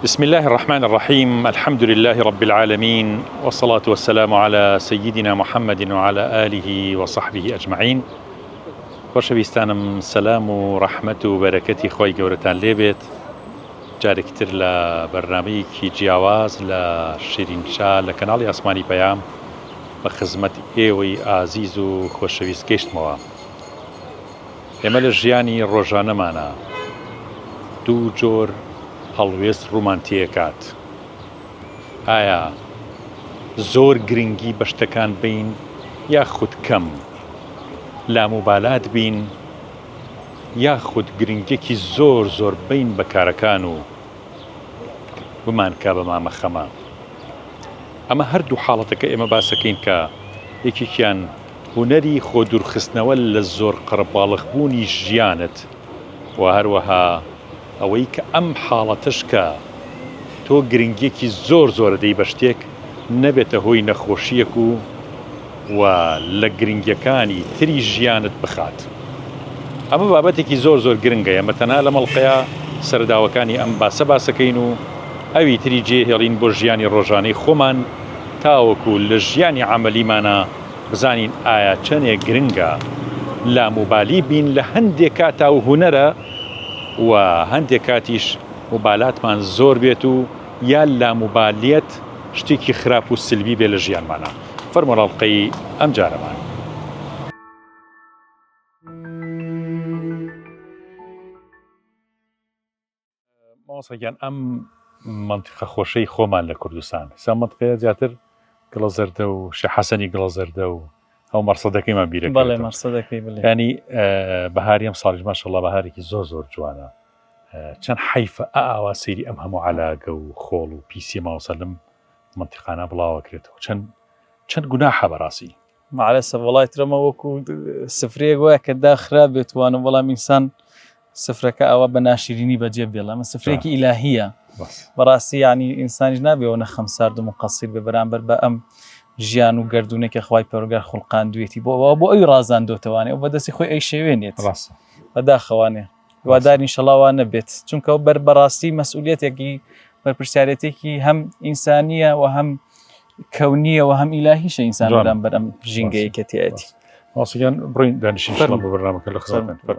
بسم الله الرحمن الرحيم. الحمد لله رب العالمين، والصلاة والسلام على سيدنا محمد وعلى آله وصحبه أجمعين. خۆشەویستانم، سەلام و ڕەحمەت و بەرەکەتی خۆی گەورەتان لێبێت. جارێکتر لە بەرنامەیەکی جیاواز لە شیرینشا لە کەناڵی ئاسمانی پەیام بە خزمەت ئێوەی ئازیز و خۆشەویست گەیشتمەوە. ئێمە لە ژیانی ڕۆژانەمانە دوو جۆر هەڵوێست ڕوومان تێکات. ئایا زۆر گرنگی بە شتەکان بین یاخود کەم، لاموبالات بین یاخود گرنگێکی زۆر بین بە کارەکان و بمانکە بە مامەخەمە. ئەمە هەردوو حاڵەتەکە ئێمە باسەکەین کە یەکێکیان هونەری خۆ دوورخستنەوە لە زۆر قەرەباڵغبوونی ژیانت، و هەروەها ئەوەی کە ئەم حاڵەتش کە تۆ گرنگێکی زۆر دەی بە شتێک نەبێتە هۆی نەخۆشیەک و لە گرنگەکانی تری ژیانت بخات. ئەمە بابەتێکی زۆر گرنگە. ئەمە تەنها لە مەڵقەیە سەرداوەکانی ئەم باسەکەین و ئەوی تری جێهێڵین بۆ ژیانی ڕۆژانەی خۆمان، تاوەکو لە ژیانی عەمەلیمانە بزانین ئایا چەندێک گرنگە لاموبالی بین لە هەندێک کاتا و هونەرە، و هەندێک کاتیش موبالاتمان زۆر بێت و یا لاموبالیەت شتێکی خراپ و سلبی بێ لە ژیانمانە. فەرموڕەڵقەی ئەم جارەمان. ماوەسەگیان ئەم منتیقە خۆشەی خۆمان لە کوردستان، سا منتیقەیە زیاتر گڵە زەردە و شەحەسەنی گڵە زەردە و ئەو مەرسەدەکەیمان بیرەکەوێتەوە. بەڵێ مەرسەدەکەی بڵێ. ینی بەهاری ئەم ساڵیش ماشەڵڵا بەهارێکی زۆر جوانە. چەند حیفە ئاوا سەیری ئەم هەموو عەلاگە و خۆڵ و پیسی ماوەسە لەم منتیقانە بڵاوەکرێتەوە. چەند گوناحە بەڕاستی. مەعلەسە وڵای ترەمە وەکو سفرەیەک وایە کە داخرا بێتوانە، بەڵام ئینسان سفرەکە ئەوە بە ناشرینی بەجێ بێڵە. ئەمە سفرێکی ئیلاهیە بەڕاستی. یعنی ئینسانیش نابێەوە نەخەم سارد و مقەسیر بێ بەرامبەر بە ئەم ژیان و گردونێکە خوای پەروەردگار خوڵقاندوێتی بۆ ئەوی ڕازاندۆتەوانێ و بەدەستی خۆی ئەی شێوێنێت بەداخەوانێ. واداری ئینشەڵڵا نەبێت، چونکە ئەو بەڕاستی مەسئولیەتێکی بەرپرسیارەتێکی هەم ئینسانیە و هەم کەونیە و هەم ئیلاهیشە ئینسان بەرامبەر ئەم ژینگەیە کە تێیەتی. ماسەگیان بڕۆین دانیشین بۆ بەرنامەکە لە خزمەتتان.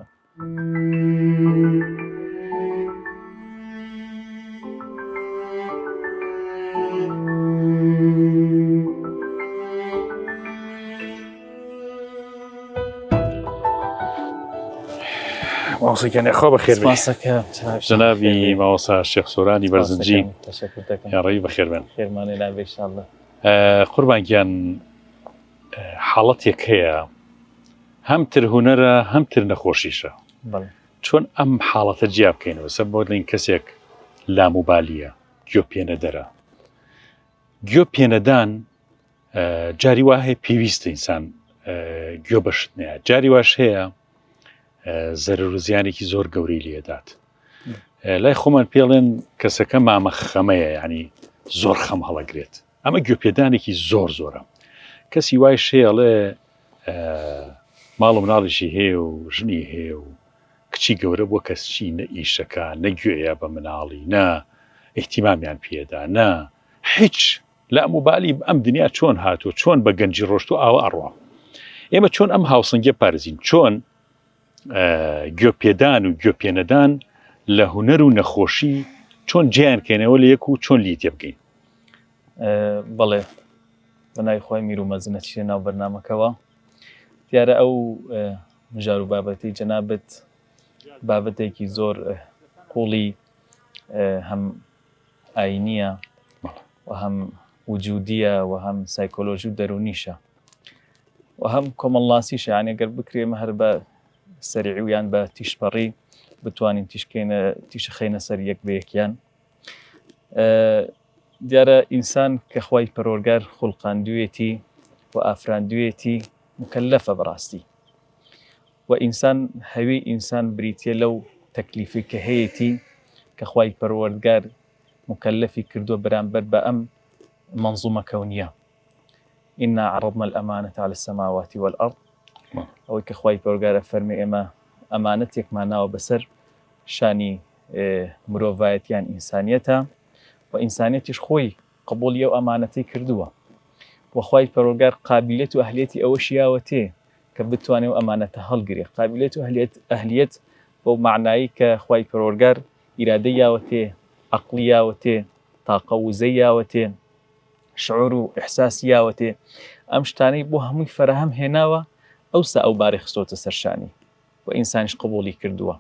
ماوەسەگیان ئەخوا بەخێر بێ. جەنابی ماوەسا شێخ سۆرانی بەرزنجی، یاڕێی بەخێر بێن. خێرمانێ نابێ ئینشاءڵڵا. قوربانگیان حاڵەتێک هەیە هەمتر هونەرە هەمتر نەخۆشیشە. چۆن ئەم حاڵەتە جیا بکەینەوە؟ سە بۆ لەین کەسێک لاموبالیە، گوێ پێنەدەرە. گوێ پێنەدان جاری وا هەیە پێویستە ئینسان گوێ بەشتنەیە، جاری واش هەیە زەرەر و زیانێکی زۆر گەورەی لێدات. لای خۆمان پێڵێن کەسەکە مامەخەمەیە، ینی زۆر خەم هەڵەگرێت. ئەمە گوێپێدانێکی زۆرە. کەسی وای شێڵێ ماڵ و مناڵیشی هەیە و ژنی هەیە و کچی گەورە بۆ کەسچی نە ئیشەکە، نەگوێیە بە مناڵی، نە ئیحتیمامیان پێدا، نە هیچ لە موبالی ئەم دنیا چۆن هاتووە، چۆن بە گەنجی ڕۆشتو ئاوە ئەڕوا. ئێمە چۆن ئەم هاوسەنگە پارێزین، چۆن گوێپێدان و گوێپێنەدان لە هونەر و نەخۆشی چۆن جیانکەینەوە لە یەک و چۆن لی تێ بگەین. بەڵێ بەناوی خۆی میر و مەزنە چیە ناو بەرنامەکەوە. دیارە ئەو مژار و بابەتی جەنابەت بابەتێکی زۆر قوڵی هەم ئاینیە و هەم وجودیە و هەم سایکۆلۆژی و دەرونیشە و هەم کۆمەڵناسیشە. یعنی ئەگەر بکرێمە هەر بە سەریعی و یان بە تیشپەڕی بتوانین تیشەخەینە سەر یەک بە یەکیان. دیارە ئینسان کە خوای پەروەردگار خوڵقاندوێتی و ئافراندوێتی مکەللەفە بەڕاستی، و ئینسان هەوی ئینسان بریتیە لەو تەکلیفی کە هەیەتی کە خوای پەروەردگار مکەللەفی کردووە بەرامبەر بە ئەم منظومە کەونیە. إنا عرضنا الأمانة على السماوات والأرض. ئەوەی کە خوای پەروەردگار فەرمێ ئێمە ئەمانەتێکمان ناوە بەسەر شانی مرۆڤایەتیان ئینسانیەتە و ئینسانێتیش خۆی قبولی ئەو ئەمانەتەی کردووە وەخوای پەروەردگار قابلیەت و ئەهلیەتی ئەوەش یاوە تێ کە بتوانێت ئەو ئەمانەتە هەڵگرێت قابلیەت و ئەهلیەت بەو معنایی کە خوای پەروەردگار ئیرادەی یاوە تێ عەقڵی یاوە تێ تاقە وزەی یاوە تێ شعور و ئیحساسی یاوە تێ ئەم شتانەی بۆ هەمووی فەرەهەم هێناوە ئەوسا ئەو بارەی خستۆتە سەرشانی و ئینسانیش قبولی کردووە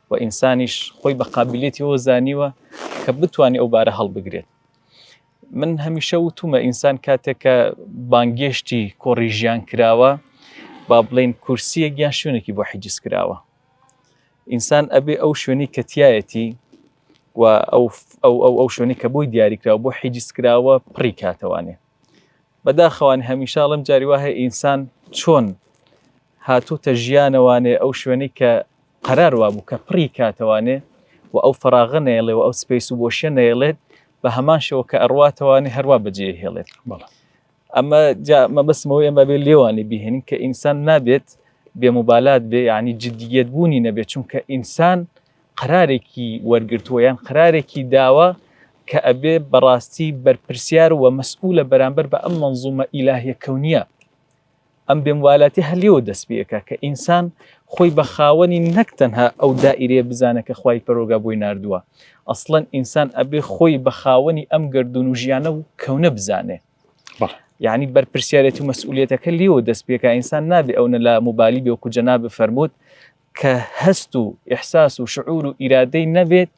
و ئینسانیش خۆی بە قابلیەتیەوە زانیوە کە بتوانێت ئەو بارە هەڵبگرێت. من هەمیشە وتومە ئینسان کاتێکە بانگێشتی کۆڕی ژیان کراوە با بڵێن کورسیەک یان شوێنێکی بۆ حیجز کراوە ئینسان ئەبێ ئەو شوێنی کە تایەتی و ئەو شوێنی کە بۆی دیاریکراوە بۆ حیجز کراوە پڕی کاتەوانێ بەداخەوانی هەمیشاڵم جاری وایە ئینسان چۆن هاتووتە ژیانەوانێ ئەو شوێنەی کە قەرار وابوو کە پڕی کاتەوانێ و ئەو فەراغە نەیەڵێ و ئەو سپەیس و بۆشیە نەیەڵێت بە هەمان شەوە کە ئەڕواتەوانێ هەروە بەجێ هێڵێت. ئەمە مەبەستمەوەی ئەمە بێ لێوانی بهێنین کە ئینسان نابێت بێموبالات بێ یعنی جدیەت بوونی نەبێت چونکە ئینسان قەرارێکی وەرگرتووە یان قەرارێکی داوە کە ئەبێ بەڕاستی بەرپرسیار و مەسئولە بەرامبەر بە ئەم مەنزومە ئیلاهیە کەونیە ئەم بێموالاتی هەلیەوە دەست پێەکە کە ئینسان خۆی بە خاوەنی نەک تەنها ئەو دائیرەیە بزانە کە خوای پەروەردگار بۆی ناردووە ئەسڵەن ئینسان ئەبێ خۆی بە خاوەنی ئەم گردون و ژیانە و کەونە بزانێ یعنی بەرپرسیارەتی و مەسئولیەتەکە لێوە دەست پێکە ئینسان نابێ ئەو لە موبالی بێ وەکو جەناب فەرمووت کە هەست و ئیحساس و شعور و ئیرادەی نەبێت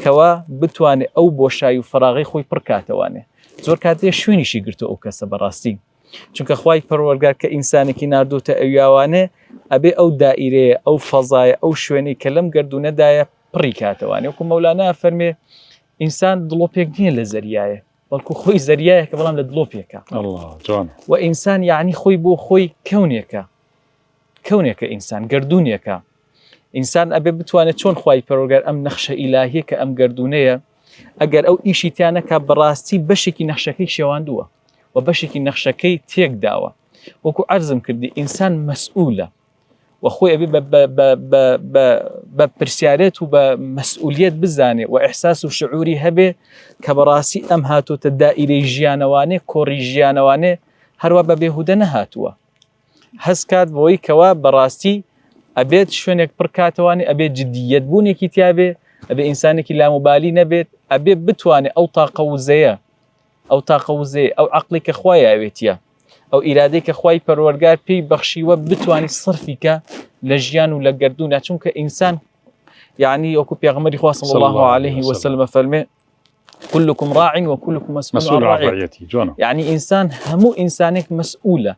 کەوا بتوانێت ئەو بۆشایی و فەراغی خۆی پڕ کاتەوانێ زۆر کاتێ شوێنیشی گرتو ئەو کەسە بەڕاستی چونکە خوای پەروەردگار کە ئینسانێکی ناردوتە ئەویاوانێ ئەبێ ئەو دائیرەیە ئەو فەزایە ئەو شوێنەی کە لەم گردونەدایە پڕی کاتەوانێ وەکو مەولانە فەرمێ ئینسان دڵۆپێک نییە لە زەریایە بەڵکو خۆی زەریایەکە بەڵام لە دڵۆپێکە و ئینسان یعنی خۆی بۆ خۆی کەونێکە ئینسان گردونێکە ئینسان ئەبێ بتوانێت چۆن خوای پەروەردگار ئەم نەخشە ئیلاهیە کە ئەم گردونەیە ئەگەر ئەو ئیشی تیانەکە بەڕاستی بەشێکی نەخشەکەی شێواندووە و بەشێکی نەخشەکەی تێک داوە وەکو عەرزم کردی ئینسان مەسئولە و خۆی ئەبێ بە پرسیارەت و بە مەسئولیەت بزانێ و ئیحساس و شعوری هەبێ کە بەڕاستی ئەم هاتوتە دائیرەی ژیانەوانێ کۆڕی ژیانەوانێ هەروە بە بێهودە نەهاتووە هەست کات بۆی کەوا بەڕاستی ئەبێت شوێنێک پڕ کاتەوانێ ئەبێت جدیەت بوونێکی تیابێ ئەبێ ئینسانێکی لاموبالی نەبێت ئەبێ بتوانێت ئەو تاقەوزەیە ئەو عەقڵی کە خوای ئاوێتیە ئەو ئیرادەی کە خوای پەروەردگار پێی بەخشیوە بتوانی سەرفیکە لە ژیان و لە گردونە چونکە ئینسان یعنی وەکو پێغەمبەری خوا صلی الله عليه وسلم فەرمێ كلكم راع وكلكم مسؤول عن رعيته يعني ئینسان هەموو ئینسانێک مەسئولە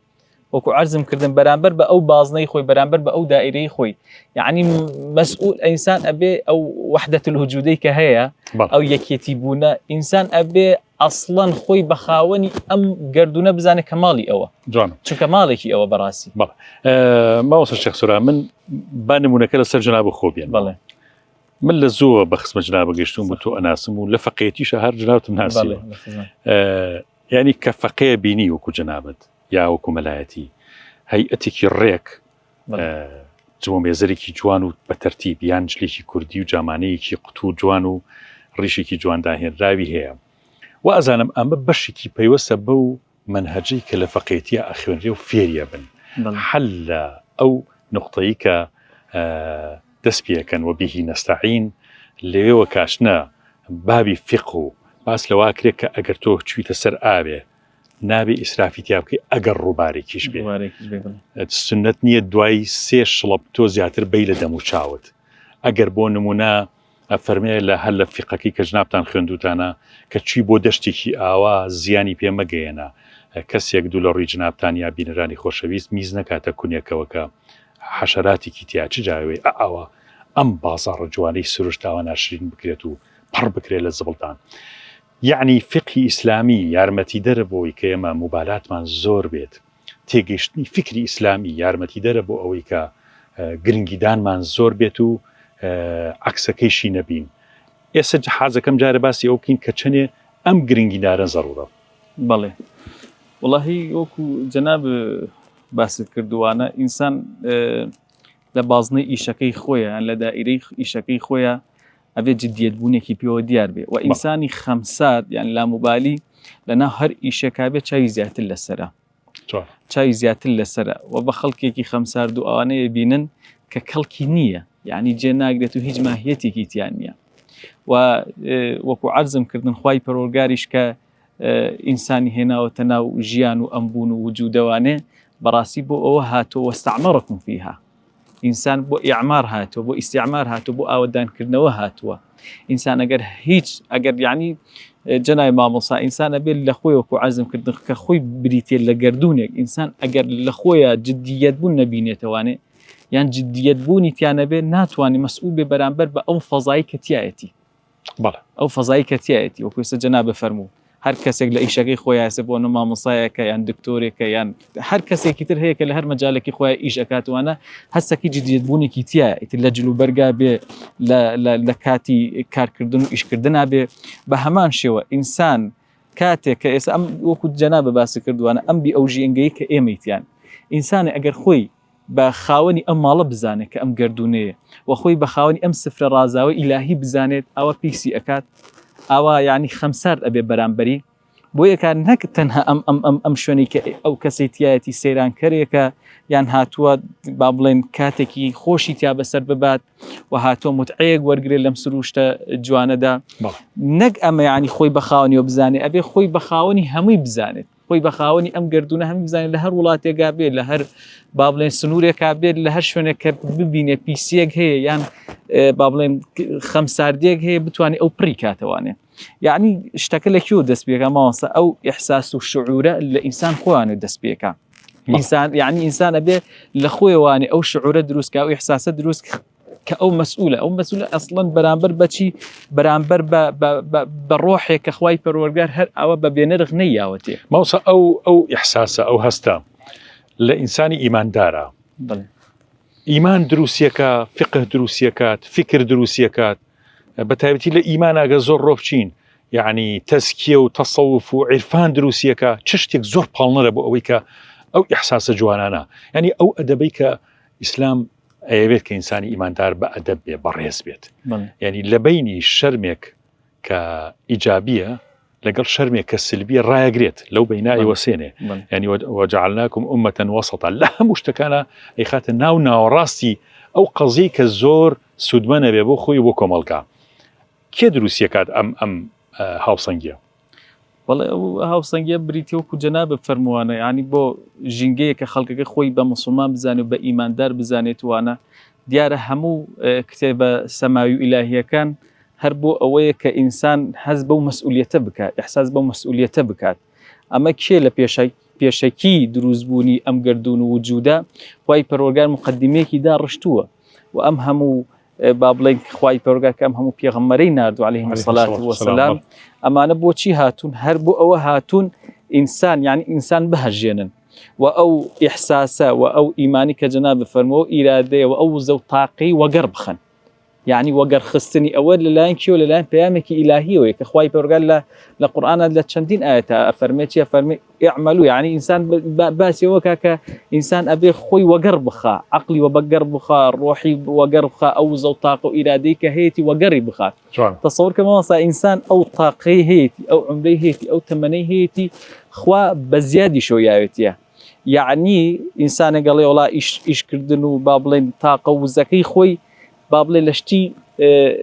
وەکو عەرزم کردم بەرامبەر بە ئەو بازنەی خۆی بەرامبەر بە ئەو دائیرەی خۆی یعنی مەسئول ئینسان ئەبێ ئەو وحدەت الوجودەی کە هەیە ئەو یەکێتی بوونە ئینسان ئەبێ ئەسڵەن خۆی بە خاوەنی ئەم گردونە بزانێت کە ماڵی ئەوە چونکە ماڵێکی ئەوە بەڕاستی ماوەسە شێخ سورا من با نمونەکە لەسەر جەناب خۆ بێن بەڵێ من لە زۆر بە خزمە جەناب گەشتوم بۆ تۆ ئەناسم و لە فەقێتیشە هەر جەنابتم ناسیوە یعنی کە فەقەیە بینی وەکو جەنابەت یا وەکو مەلایەتی هەیئەتێکی ڕێک جوامێزەرێکی جوان و بە تەرتیب یان جلێکی کوردی و جامانەیەکی قوتوو جوان و ڕیشێکی جوان داهێنراوی هەیە و ئەزانم ئەمە بەشێکی پەیوەستە بەو منهەجەی کە لە فەقێتیە ئەخوێنرێ و فێریە بن حەل لە ئەو نقطەی کە دەست پێەکەن و بیهی نەستەعین لەوێوە کاشنە بابی فقه و باس لەوا کرێت کە ئەگەر تۆ چویتە سەر ئاوێ نابێ ئیسرافی تیا بکەی ئەگەر ڕووبارێکیش بێ سنت نییە دوای 3 شڵەب تۆ زیاتر بەی لە دەم و چاوت ئەگەر بۆ نمونە فەرمێ لە هەر لە فیقەکەی کە جنابتان خوێندوتانە کە چی بۆ دەشتێکی ئاوا زیانی پێمەگەیەنە کەسێک دوو لە ڕووی جنابتان یا بینەرانی خۆشەویست میز نەکاتە کونیەکەوە کە حەشەراتێکی تیا چ جاوێ ئەوە ئەم بازاڕە جوانەی سروشتاوە ناشرین بکرێت و پڕ بکرێت لە زبڵدان یعنی فقهی ئیسلامی یارمەتی دەرە بۆی کە ئێمە موبالاتمان زۆر بێت تێگەیشتنی فکری ئیسلامی یارمەتی دەرە بۆ ئەوەی کە گرنگیدانمان زۆر بێت و عکسەکەیشی نەبین ئێستا حازەکەم جارە باسی ئەو بکەین کە چەنێ ئەم گرنگیدارە زەڕورە بەڵێ وڵاهی وەکو جەناب باست کردووانە ئینسان لە بازنەی ئیشەکەی خۆیە لە دائیرەی ئیشەکەی خۆیە ئەبێ جددیت بوونێکی پێوە دیار بێ و ئینسانی خەمسار یان لاموبالی لەناو هەر ئیشێکا بێت چاوی زیاتر لەسرە چاوی زیاتر لەسرە و بە خەڵکێکی خەمسار دوو ئەوانەیە بینن کە کەڵکی نییە یعنی جێ ناگرێت و هیچ ماهیەتێکی تیان نییە و وەکو عەرزم کردن خوای پەروەردگاریش کە ئینسانی هێناوەتە ناو ژیان و ئەمبوون و وجودەوانێ بەڕاستی بۆ ئەوە هاتۆ وەستەعمەڕەکم فیها ئینسان بۆ ئیعمار هاتووە بۆ ئیستیعمار هاتووە بۆ ئاوەدانکردنەوە هاتووە ئینسان ئەگەر یعنی جەنای مامۆسا ئینسان ئەبێت لە خۆی وەکو عەرزم کردن کە خۆی بریتێ لە گەردوونێک ئینسان ئەگەر لە خۆیە جددیەت بوون نەبینێتەوانێ یان جددیەت بوونی تیانە بێت ناتوانێت مەسئول بێ بەرامبەر بە ئەو فەزایی کە تایەتی ئەو فەزایی کە تایەتی وەکو ئێستا جەنابە فەرموو هەر کەسێک لە ئیشەکەی خۆی هەسێ بۆ مامۆسایەکە یان دکتۆرێکە یان هەر کەسێکی تر هەیە کە لە هەر مەجالێکی خۆی ئیش ئەکاتوانە هەستێکی جددیەت بوونێکی تایە ئیتر لە جلوبەرگا بێ لە کاتی کارکردن و ئیشکردنا بێ بە هەمان شێوە ئینسان کاتێک کە ئێستا ئەم وەکو جەنابە باسی کردوانە ئەم بی ئەو ژینگەی کە ئێمەیتیان ئینسانە ئەگەر خۆی بە خاوەنی ئەم ماڵە بزانێت کە ئەم گردونەیە و خۆی بە خاوەنی ئەم سفرە ڕازاوە ئیلاهی بزانێت ئەوە پیسی ئەکات ئەوە یعنی خەمسار ئەبێ بەرامبەری بۆ یەکە نەک تەنها ئەم شوێنی کە ئەو کەسێتیایەتی سەیرانکەرێکە یان هاتووە با بڵێن کاتێکی خۆشی تیا بەسەر ببات و هاتووە متعەیەک وەرگێت لەم سروشتە جوانەدا نەک ئەمە یعنی خۆی بە خاوەنیەوە بزانێت ئەبێ خۆی بە خاوەنی هەمووی بزانێت خۆی بە خاوەنی ئەم گردونە هەمووی بزانێت لە هەر وڵاتێکا بێت لە هەر با بڵێن سنوورێکا بێت لە هەر شوێنێک کە ببینێت پیسیەک هەیە یان با بڵێن خەمساردێک هەیە بتوانێت ئەو پڕی کاتەوانێ یعنی شتەکە لە کێوە دەست پێکە ماوەسە ئەو ئیحساس و شعورە لە ئینسان خۆیانێ دەست پێکە ئینسان یعنی ئینسان ئەبێ لە خۆیوانێ ئەو شعورە دروستکە ئەو ئیحساسە دروست کە ئەو مەسئولە ئەسڵەن بەرامبەر بەچی بەرامبەر بە ڕۆحێک کە خوای پەروەردگار هەر ئەوە بە بێنەرخ نەیاوەتێ ماوەسە ئەو ئیحساسە ئەو هەستە لە ئینسانی ئیماندارە ئیمان دروستیەکە فقه دروستیەکات فکر دروستیەکات بەتایبەتی لە ئیماناگە زۆر ڕۆبچین یعنی تەزکیە و تەسەوف و عیرفان دروستیەکە چ شتێک زۆر پاڵنەرە بۆ ئەوەی کە ئەو ئیحساسە جوانانە یعنی ئەو ئەدەبەی کە ئیسلام ئەیەوێت کە ئینسانی ئیماندار بە ئەدەب بێ بەڕێز بێت یعنی لە بینی شەرمێک کە ئیجابیە لەگەڵ شەرمێک کە سلبیە ڕایەگرێت لەو بینایی وەسێنێ یعنی وجعلناکم ئومەةً وەسەطا لە هەموو شتەکانە ئەیخاتە ناو ناوەڕاستی ئەو قەزەی کە زۆر سوودمەنە بێ بۆ خۆی بۆ کۆمەڵگا کێ دروستیەکات ئەم هاوسەنگیە وڵێ ئەو هاوسەنگیە بریتە وەکو جەنابە فەرمووانە یعنی بۆ ژینگەیە کە خەڵکەکە خۆی بە موسڵمان بزانێت و بە ئیماندار بزانێتوانە دیارە هەموو کتێبە سەماوی و ئیلاهیەکان هەر بۆ ئەوەیە کە ئینسان هەز بەو مەسئولیەتە بکات ئیحساس بەو مەسئولیەتە بکات ئەمە کێ لە پێشەکی دروستبوونی ئەم گردون و وجوودە خوای پەروەردگار مقدمەیەکی داڕشتووە و ئەم هەموو با بڵێن خوای پەروەردگار کە ئەم هەموو پێغەمبەرەی ناردووە عەلەیهیمۇ الصەلاة وەسەلام ئەمانە بۆچی هاتوون هەر بۆ ئەوە هاتوون ئینسان یعنی ئینسان بهەژێنن و ئەو ئیحساسە و ئەو ئیمانی کە جەنابە فەرمووە ئیرادەیە و ئەو وزە و تاقەی وەگەڕ بخەن یعنی وەگەڕخستنی ئەوە لەلایەن کێوە لەلایەن پەیامێکی ئیلاهیەوەیە کە خوای پەروەردگار لە قورئانە لە چەندین ئاەتە ئەفەرمێت چیە فەرمێ ئیعملوا یعنی ئینسان باسی ئەوە کە ئینسان ئەبێ خۆی وەگەڕ بخا عەقلی وەگەڕ بخا ڕۆحی وەگەڕ بخا ئەو وزە و تاقە و ئیرادەی کە هەیەی وەگەڕی بخات تەسەووڕ کە مامۆستا ئینسان ئەو تاقەی هەیەی ئەو عومرەی هەیەی ئەو تەمەنەی هەیەی خوا بە زیادی شۆیاوێتیە یعنی ئینسانە گەڵێ وڵا ئیشکردن و با بڵێن تاقە و وزەکەی خۆی با بڵێ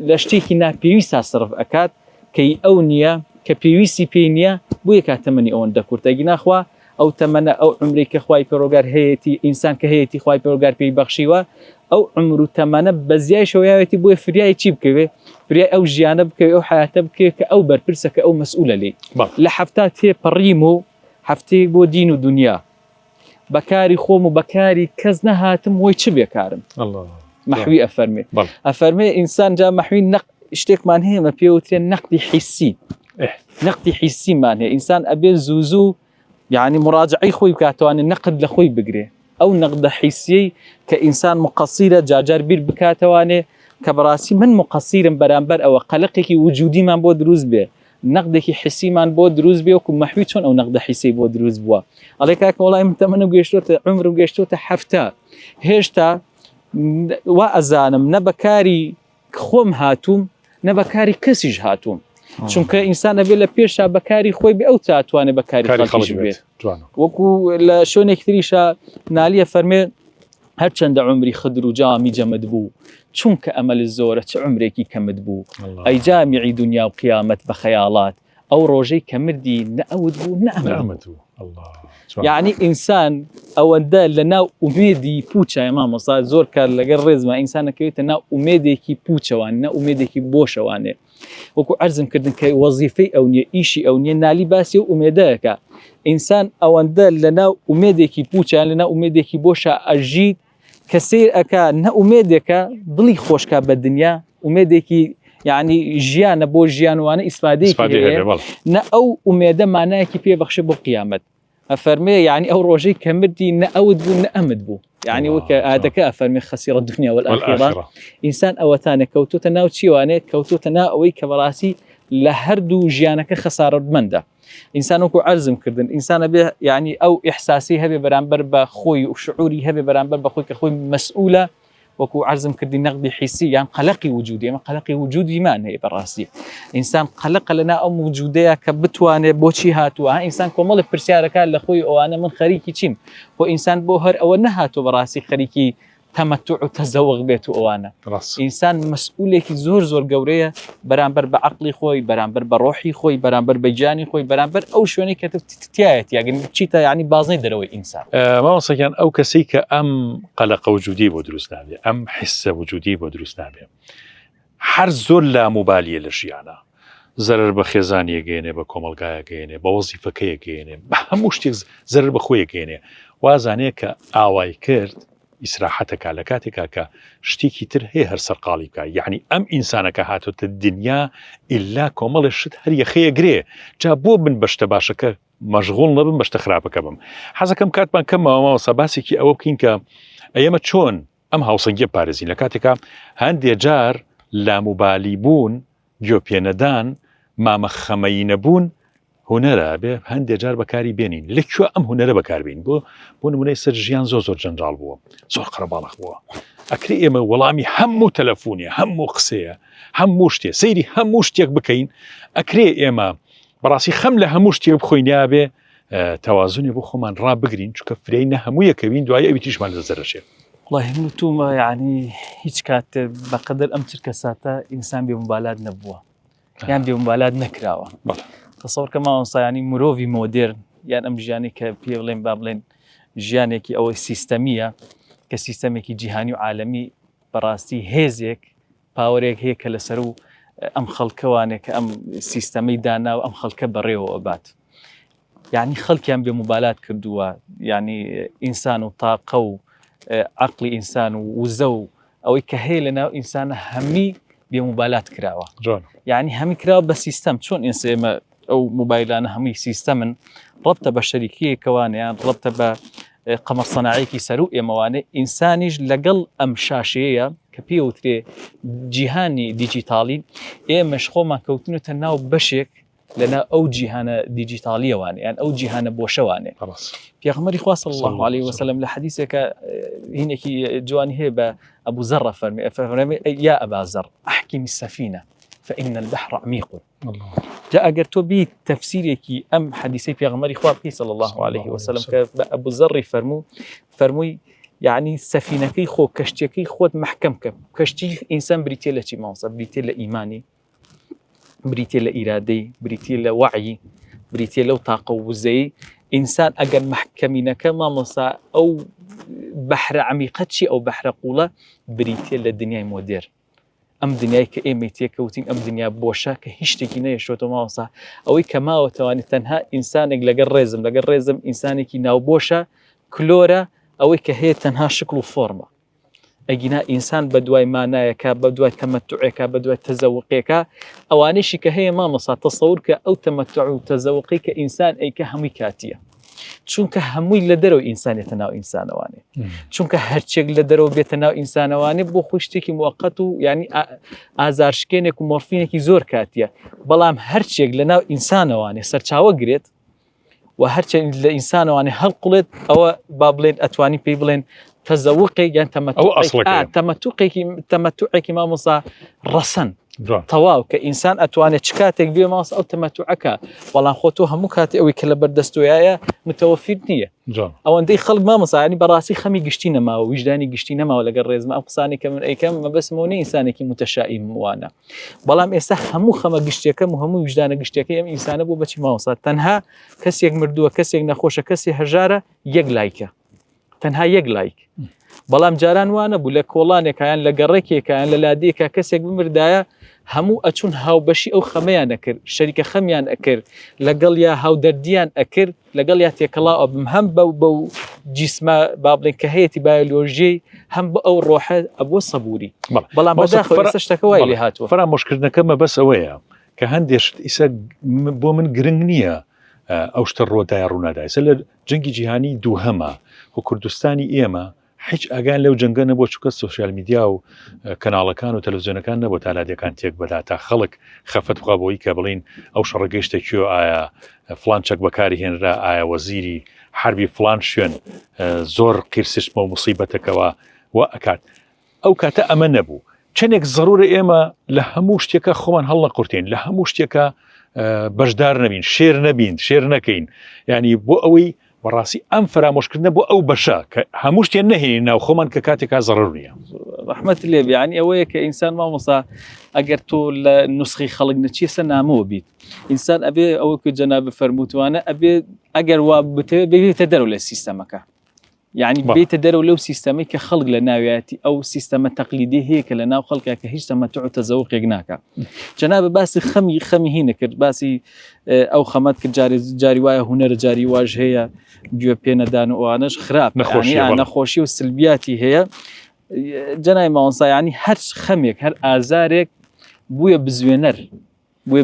لە شتێکی ناپێویستە سەرف ئەکات کەی ئەو نییە کە پێویستی پێی نییە بۆ یەکات تەمەنی ئەوەندە کورتەگی ناخوا ئەو تەمەنە ئەو عمرێک کە خوای پەروەردگار هەیەی ئینسان کە هەیەی خوای پەروەردگار پێی بەخشیوە ئەو عمر و تەمەنە بە زیای شۆیاوێتی بۆیە فریای چی بکەوێ فریای ئەو ژیانە بکەوێ ئەو حیاتە بکەوێت کە ئەو بەرپرسە کە ئەو مەسئولە لێ لە هەفتە تێپەڕیم و هەفتەیەک بۆ دین و دنیا بەکاری خۆم و بەکاری کەس نەهاتم وەی چ بێکارم محوی ئەفەرمێ ئینسان جا محوی شتێکمان هەیە مە پێوترێن نەقدی حیسیمان هەیە ئینسان ئەبێ زوو یعنی مراجعەی خۆی بکاتوانێ نەقد لە خۆی بگرێ ئەو نەقدە حیسیەی کە ئینسان مقەسیرە جاجار بیر بکاتەوانێ کە بەڕاستی من مقەسیرم بەرامبەر ئەوە قەلقێکی وجودیمان بۆ دروست بێ نەقدێکی حیسیمان بۆ دروست بێ وەکو محوی چۆن ئەو نەقدە حیسی بۆ دروست بووە ئەڵێ کاکە وەڵای من تەمەنم گەیشتوتە عمرم گەیشتوتە هەفتە هێشتا وا ئەزانم نە بەکاری خۆم هاتووم نەبەکاری کەسیش هاتووم چونکە ئینسان ئەبێ لە پێشا بەکاری خۆی بێ ئەو تاتوانێ بەکاری خەڵکیش بێت وەکو لە شوێنێک تریشە نالیە فەرمێ هەرچەندە عمری خدر و جامی جەمد بوو چونکە ئەمەل زۆرە چ عمرێکی کەمت بوو ئەی جامیعی دنیا و قیامەت بە خەیاڵات ئەو ڕۆژەی کە مردی نەئەوت بوو نەئەمەت بوو یعنی ئینسان ئەوەندە لە ناو ئومێدی پوچە مامۆستا زۆر کار لەگەڵ ڕێزمە ئینسانەکەوێتە ناو ئومێدێکی پوچەوان نە ئومێدێکی بۆشەوانێ وەکو عەرزم کردن کە وەزیفەی ئەو نییە ئیشی ئەو نییە نالی باسی و ئومێدەیەکە ئینسان ئەوەندە لە ناو ئومێدێکی پوچیان لە ناو ئومێدێکی بۆشە ئەژیت کە سیر ئەکا نە ئومێدێکە دڵی خۆشکە بە دنیا ئومێدێکی یعنی ژیانە بۆ ژیانوانە ئیسفادەیەکی نە ئەو ئومێدە مانایەکی پێبەخشە بۆ قیامەت ئەفەرمێ یعنی ئەو ڕۆژەی کە مردی نە ئەوت بوو نە ئەمت بوو یعنی وەکە ئادەکە ئەفەرمێ خەسیرە دنیا والآخرە ئینسان ئەوەتانە کەوتوتە ناو چیوانێ کەوتوتە ناو ئەوەی کە بەڕاستی لە هەردوو ژیانەکە خەسارەتمەندە ئینسان وەکو عەرزم کردن ئینسانە بێ یعنی ئەو ئیحساسی هەبێ بەرامبەر بە خۆی و شعوری هەبێ بەرامبەر بە خۆی کە خۆی مەسئولە وەکو عەرزم کردی نەقدی حیسی یان قەلەقی وجودی ئەمە قەلەقی وجودیمان هەیە بەڕاستی ئینسان قەلەقە لەنا ئەو موجودەیە کە بتوانێت بۆچی هاتووە ئینسان کۆمەڵی پرسیارەکە لە خۆی ئەوانە من خەریکی چیم بۆ ئینسان بۆ هەر ئەوە نەهاتوە بەڕاستی خەریکی تەمەتوع و تەزەوق بێت و ئەوانە ئینسان مەسئولێکی زۆر گەورەیە بەرامبەر بە عەقلی خۆی بەرامبەر بە ڕۆحی خۆی بەرامبەر بە گیانی خۆی بەرامبەر ئەو شوێنەی کە تایەت یاگەن چیتە یعنی بازنەی دەرەوەی ئینسان مامۆستاکیان ئەو کەسەی کە ئەم قەلەقە وجودی بۆ دروست نابێ ئەم حسە وجودی بۆ دروست نابێ هەر زۆر لاموبالیە لە ژیانە زەرر بە خێزانیەگەێنێ بە کۆمەلگایەگەێنێ بە وەزیفەکەیەگەێنێ بە هەموو شتێک زەرر بە خۆیەگەێنێ وازانەیە کە ئاوای کرد ئیسراحەتەکە لە کاتێکا کە شتێکی تر هەیە هەر سەرقاڵی بکە یعنی ئەم ئینسانەکە هاتوتە دنیا ئیلا کۆمەڵی شت هەر یەخەیە گرێ جا بۆ بن بەشتە باشەکە مەشغوڵ نەبم بەشتە خراپەکە بم حەزەکەم کاتمان کەمەوە مامۆستا باسێکی ئەوە بکەین کە ئەمە چۆن ئەم هاوسەنگیە پارێزین لە کاتێکا هەندێک جار لاموبالی بوون گوێپێنەدان مامەخەمەیی نەبوون هونەرە بێ هەندێک جار بەکاری بێنین لەکوێ ئەم هونەرە بەکاربین بۆ نمونەی سەر ژیان زۆر جەنجاڵ بووە زۆر قەرەباڵغ بووە ئەکری ئێمە وەڵامی هەموو تەلەفۆنیە هەموو قسەیە هەموو شتێ سەیری هەموو شتێک بکەین ئەکرێ ئێمە بەڕاستی خەم لە هەموو شتێک بخۆینیا بێ تەوازونێ بۆ خۆمان ڕابگرین چونکە فرەی نە هەموویەکەوین دوایە ئەوی تیشمان لەزەرەشێ والله هەموو تومە یعنی هیچ کات بەقەدر ئەم چرکە ساتە ئینسان بێموبالات نەبووە یان بێموبالات نەکراوە تصور کە مامۆستا ینی مرۆڤی مۆدێرن یان ئەم ژیانی کە پێ بڵێن با بڵێن ژیانێکی ئەوەی سیستەمیە کە سیستەمێکی جیهانی و عالەمی بەڕاستی هێزێک پاوەرێک هەیە کە لەسەر و ئەم خەڵکەوانێک کە ئەم سیستەمەی دانا و ئەم خەڵکە بەڕێوە بات یعنی خەڵکیان بێموبالات کردووە یعنی ئینسان و تاقە و عەقلی ئینسان و وزە و ئەوەی کە هەیە لەناو ئینسانە هەمی بێموبالات کراوە یعنی هەمی کراوە بە سیستەم چۆن ئێمە ئەو موبایلانە هەمووی سیستەمن ڕەبتە بە شەریکیەکەوانیان ڕەبتە بە قەمەرسەناعەیەکی سەر و ئێمەوانێ ئینسانیش لەگەڵ ئەم شاشەیە کە پێوترێ جیهانی دیجیتاڵی ئێمەش خۆمان کەوتنوتە ناو بەشێک لەنا ئەو جیهانە دیجیتاڵیەوانێ یان ئەو جیهانە بۆشەوانێ پێغەمبەری خوا صلی الله عليه وسلم لە حەدیثێکە هینێکی جوانی هەیە بە ئەبوو زەر فەرمێ یا ئەبا زەر ئەحکیمی السەفینە فإن البحر عميق جا ئەگەر تۆ بیت تەفسیرێکی ئەم حەدیثەی پێغەمبەری خوا بکەی صلی الله عليه وسلم کە بە ئەبوو زەڕی فەرمووی یعنی سەفینەکەی خۆ کەشتیەکەی خۆت محکەم کە کەشتی ئینسان بریتێ لە چی مامۆستا بریتێ لە ئیمانی بریتێ لە ئیرادەی بریتێ لە وعی بریتێ لەو تاقە و وزەی ئینسان ئەگەر محکەمینەکە مامۆستا ئەو بەحرە عەمیقە چی ئەو بەحرە قوڵە بریتێ لە دنیای مۆدێر ئەم دنیای کە ئێمە تێکەوتین ئەم دنیا بۆشە کە هیچ شتێکی نەیەشۆتە ماوەسا ئەوەی کە ماوەتەوانی تەنها ئینسانێک لەگەڵ ڕێزم ئینسانێکی ناوبۆشە کلۆرە ئەوەی کە هەیە تەنها شکل و فۆرمە ئەگینا ئینسان بە دوای مانایەکە بە دوای تەمەتوعێکە بە دوای تەزەوقێکە ئەوانەیشی کە هەیە مامۆستا تەسەور کە ئەو تەمەتوع و تەزەوقی کە ئینسان ئەیکە هەمووی کاتیە چونکە هەمووی لە دەرەوە ئینسانێتە ناو ئینسانەوانێ چونکە هەرچێک لە دەرەوە بێتە ناو ئینسانەوانێ بۆ خۆی شتێکی موقەت و ینی ئازارشکێنێک و مۆرفینێکی زۆر کاتیە بەڵام هەرچێک لە ناو ئینسانەوانێ سەرچاوە گرێت و هەرچێک لە ئینسانەوانێ هەڵقڵێت ئەوە با بڵێن ئەتوانی پێی بڵێن تەزەوقێک یان تەمەتوعێکی مامۆستا ڕەسەن تەواو کە ئینسان ئەتوانێت چ کاتێک بێ ماس ئەو تەمەتوعەکە بەڵام خۆ تۆ هەموو کاتێ ئەوەی کە لە بەردەستۆیایە متەوەفیر نییە ئەوەندەی خەڵک مامەسانی بەڕاستی خەمی گشتی نەماوە ویژدانی گشتی نەماوە لەگەڵ ڕێزمە ئەو قسانی کە من ئەیکەم مەبەسمەوە ئینسانێکی متەشائیم وانە بەڵام ئێستا هەموو خەمە گشتەکەم و هەموو ویژدانە گشتەکەی ئەم ئینسانە بوو بەچی ماوەسات تەنها کەسێک مردووە کەسێک نەخۆشە کەسێ هەژارە یەک لایکە تەنها یەک لایک بەڵام جاران وانە بوو لە کۆڵانێکیان لە گەڕێکێکیان لە لادێکە کەسێک بمردایە هەموو ئەچون هاوبەشی ئەو خەمەیان ئەکرد شەریکە خەمیان ئەکرد لەگەڵ یا هاودەردیان ئەکرد لەگەڵ یا تێکەڵا ئەبم هەم بەو جیسمە با بڵێن کە هەیەی بایۆلۆژیەی هەم بە ئەو ڕۆحە ئەبووە سەبووری بەڵام بەداخەوە شتەکە وای لێ هاتووە فەرامۆشکردنەکەمە بەس ئەوەیە کە هەندێک ئیسە بۆ من گرنگ نییە ئەو شتە ڕۆدای ڕوونادای سە لە جەنگی جیهانی دووهەمە و کوردستانی ئێمە هیچ ئاگان لەو جەنگە نەبووە چووکە سۆسیال میدیا و کەناڵەکان و تەلەڤیزیۆنەکان نەبوو تا لادەکان تێک بەدا تا خەڵک خەفەت بخوا بۆی کە بڵین ئەو شەڕەگەیشتە کوێ ئایا فلان چەک بەکاری هێنرا ئایا وەزیری حربی فلان شوێن زۆر قیرسشمە و موسیبەتەکەوە و ئەکات ئەو کاتە ئەمە نەبوو چەندێک زەرورە ئێمە لە هەموو شتێکە خۆمان هەڵ نەقورتین لە هەموو شتێکە بەشدار نەبین شێر نەبین شێر نەکەین ینی بۆ ئەوەی بەڕاستی ئەم فرامۆشکردنە بۆ ئەو بەشە کە هەموو شتێن نەهێنین ناو خۆمان کە کاتێکا زەڕور نییە ڕەحمەت لێ بیانی ئەوەیە کە ئینسان مامۆستا ئەگەر تۆ لە نوسخی خەڵک نەچیەسە نامەوە بیت ئینسان ئەبێ ئەوە کە جەناب فەرمووتوانە ئەبێ ئەگەر وا بتەوێت بێتە دەرەوە لە سیستەمەکە یعنی بێتە دەرەوە لەو سیستەمەی کە خەڵک لە ناویەتی ئەو سیستەمە تەقلیدی هەیە کە لە ناو خەڵکە کە هیچ تەمەتوع و تەزەوقێک ناکات جەناب باسی خەمی هینە کرد باسی ئەو خەمەت کرد جاری وایە هونەرە جاری واژ هەیە گوێ پێ نەدان و ئەوانەش خراپ نەخۆشی و سلبیاتی هەیە جەنای ماوەسا ینی هەر خەمێک هەر ئازارێک بووە